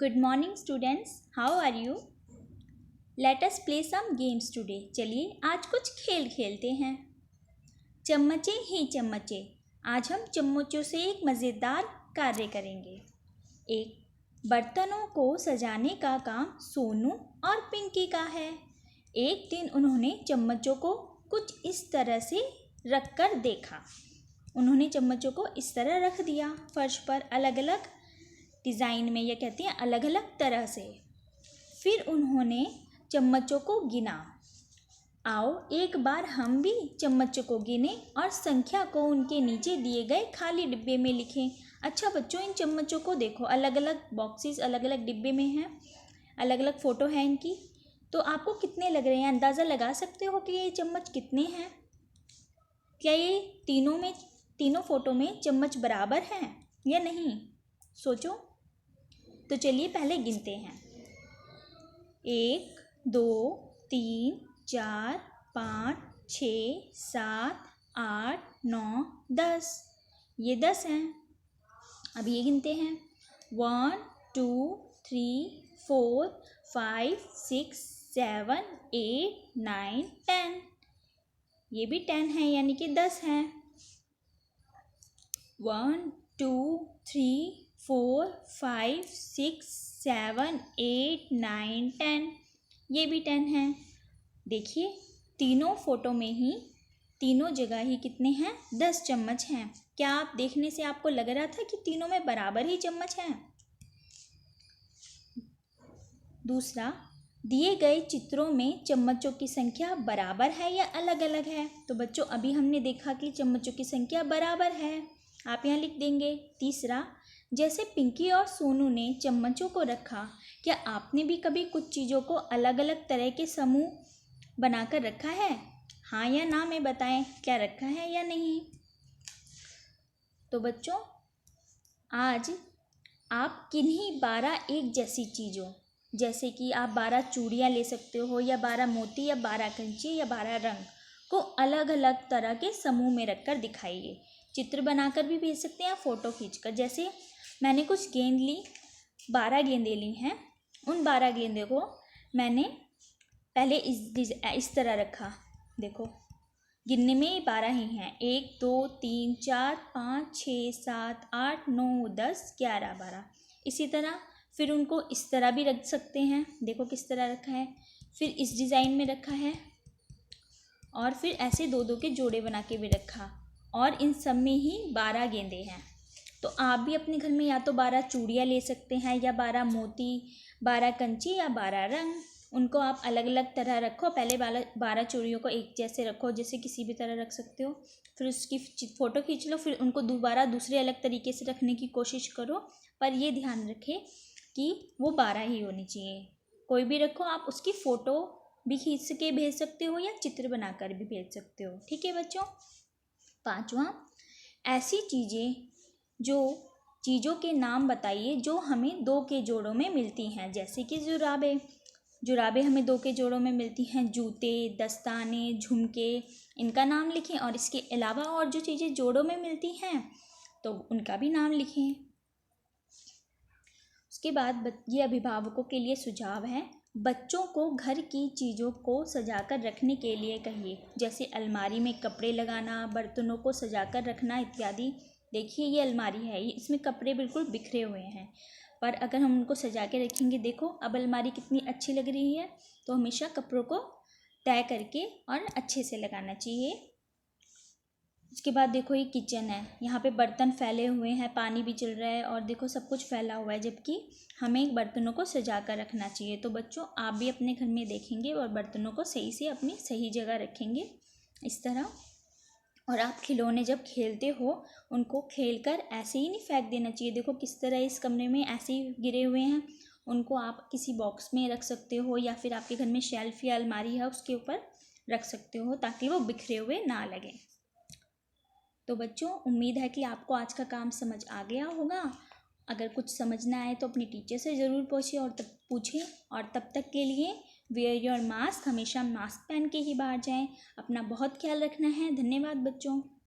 Good morning students, how are you? Let us play some games today. चलिए आज कुछ खेल खेलते हैं। चम्मचे ही चम्मचे, आज हम चम्मचों से एक मज़ेदार कार्य करेंगे। एक, बर्तनों को सजाने का काम सोनू और पिंकी का है। एक दिन उन्होंने चम्मचों को कुछ इस तरह से रख कर देखा। उन्होंने चम्मचों को इस तरह रख दिया फर्श पर, अलग अलग डिज़ाइन में, या कहते हैं अलग अलग तरह से। फिर उन्होंने चम्मचों को गिना। आओ एक बार हम भी चम्मचों को गिने और संख्या को उनके नीचे दिए गए खाली डिब्बे में लिखें। अच्छा बच्चों, इन चम्मचों को देखो, अलग अलग बॉक्सेस अलग अलग डिब्बे में हैं, अलग अलग फ़ोटो है इनकी। तो आपको कितने लग रहे हैं, अंदाज़ा लगा सकते हो कि ये चम्मच कितने हैं? क्या ये तीनों फ़ोटो में चम्मच बराबर हैं या नहीं? सोचो। तो चलिए पहले गिनते हैं। 1 2 3 4 5 6 7 8 9 10। ये 10 हैं। अब ये गिनते हैं। 1 2 3 4 5 6 7 8 9 10। ये भी 10 है, यानी कि 10 हैं। 1 2 3 4 5 6 7 8 9 10। ये भी 10 हैं। देखिए तीनों फ़ोटो में ही, तीनों जगह ही कितने हैं? 10 चम्मच हैं। क्या आप देखने से आपको लग रहा था कि तीनों में बराबर ही चम्मच हैं? दूसरा, दिए गए चित्रों में चम्मचों की संख्या बराबर है या अलग अलग है? तो बच्चों अभी हमने देखा कि चम्मचों की संख्या बराबर है, आप यहाँ लिख देंगे। तीसरा, जैसे पिंकी और सोनू ने चम्मचों को रखा, क्या आपने भी कभी कुछ चीज़ों को अलग अलग तरह के समूह बनाकर रखा है? हाँ या ना में बताएं, क्या रखा है या नहीं। तो बच्चों आज आप किन्हीं 12 एक जैसी चीज़ों, जैसे कि आप 12 चूड़ियाँ ले सकते हो, या 12 मोती, या 12 कंचे, या 12 रंग को अलग अलग तरह के समूह में रखकर दिखाइए। चित्र बनाकर भी भेज सकते हैं या फ़ोटो खींचकर। जैसे मैंने कुछ गेंद ली, 12 गेंदें ली हैं। उन 12 गेंदों को मैंने पहले इस तरह रखा। देखो गिनने में 12 ही हैं। 1 2 3 4 5 6 7 8 9 10 11 12। इसी तरह फिर उनको इस तरह भी रख सकते हैं। देखो किस तरह रखा है। फिर इस डिज़ाइन में रखा है, और फिर ऐसे दो दो के जोड़े बना के भी रखा, और इन सब में ही 12 गेंदें हैं। तो आप भी अपने घर में या तो 12 चूड़ियाँ ले सकते हैं, या 12 मोती, 12 कंचे, या 12 रंग। उनको आप अलग अलग तरह रखो। पहले 12 चूड़ियों को एक जैसे रखो, जैसे किसी भी तरह रख सकते हो। फिर उसकी फ़ोटो खींच लो, फिर उनको दोबारा दूसरे अलग तरीके से रखने की कोशिश करो। पर ये ध्यान रखें कि वो 12 ही होनी चाहिए। कोई भी रखो, आप उसकी फ़ोटो भी खींच के भेज सकते हो, या चित्र बनाकर भी भेज सकते हो। ठीक है बच्चों। 5वां, ऐसी चीज़ों के नाम बताइए जो हमें 2 के जोड़ों में मिलती हैं। जैसे कि जुराबे हमें 2 के जोड़ों में मिलती हैं। जूते, दस्ताने, झुमके, इनका नाम लिखें। और इसके अलावा और जो चीज़ें जोड़ों में मिलती हैं तो उनका भी नाम लिखें। उसके बाद ये अभिभावकों के लिए सुझाव है। बच्चों को घर की चीज़ों को सजाकर रखने के लिए कहिए, जैसे अलमारी में कपड़े लगाना, बर्तनों को सजाकर रखना इत्यादि। देखिए ये अलमारी है, इसमें कपड़े बिल्कुल बिखरे हुए हैं, पर अगर हम उनको सजा के रखेंगे, देखो अब अलमारी कितनी अच्छी लग रही है। तो हमेशा कपड़ों को तय करके और अच्छे से लगाना चाहिए। इसके बाद देखो ये किचन है, यहाँ पे बर्तन फैले हुए हैं, पानी भी चल रहा है, और देखो सब कुछ फैला हुआ है, जबकि हमें बर्तनों को सजा कर रखना चाहिए। तो बच्चों आप भी अपने घर में देखेंगे और बर्तनों को सही से अपनी सही जगह रखेंगे इस तरह। और आप खिलौने जब खेलते हो, उनको खेलकर ऐसे ही नहीं फेंक देना चाहिए। देखो किस तरह इस कमरे में ऐसे ही गिरे हुए हैं। उनको आप किसी बॉक्स में रख सकते हो, या फिर आपके घर में शेल्फ या अलमारी है उसके ऊपर रख सकते हो, ताकि वो बिखरे हुए ना लगें। तो बच्चों उम्मीद है कि आपको आज का काम समझ आ गया होगा। अगर कुछ समझना आए तो अपने टीचर से ज़रूर पूछें। और तब तक के लिए वेयर योर मास्क, हमेशा मास्क पहन के ही बाहर जाएं। अपना बहुत ख्याल रखना है। धन्यवाद बच्चों।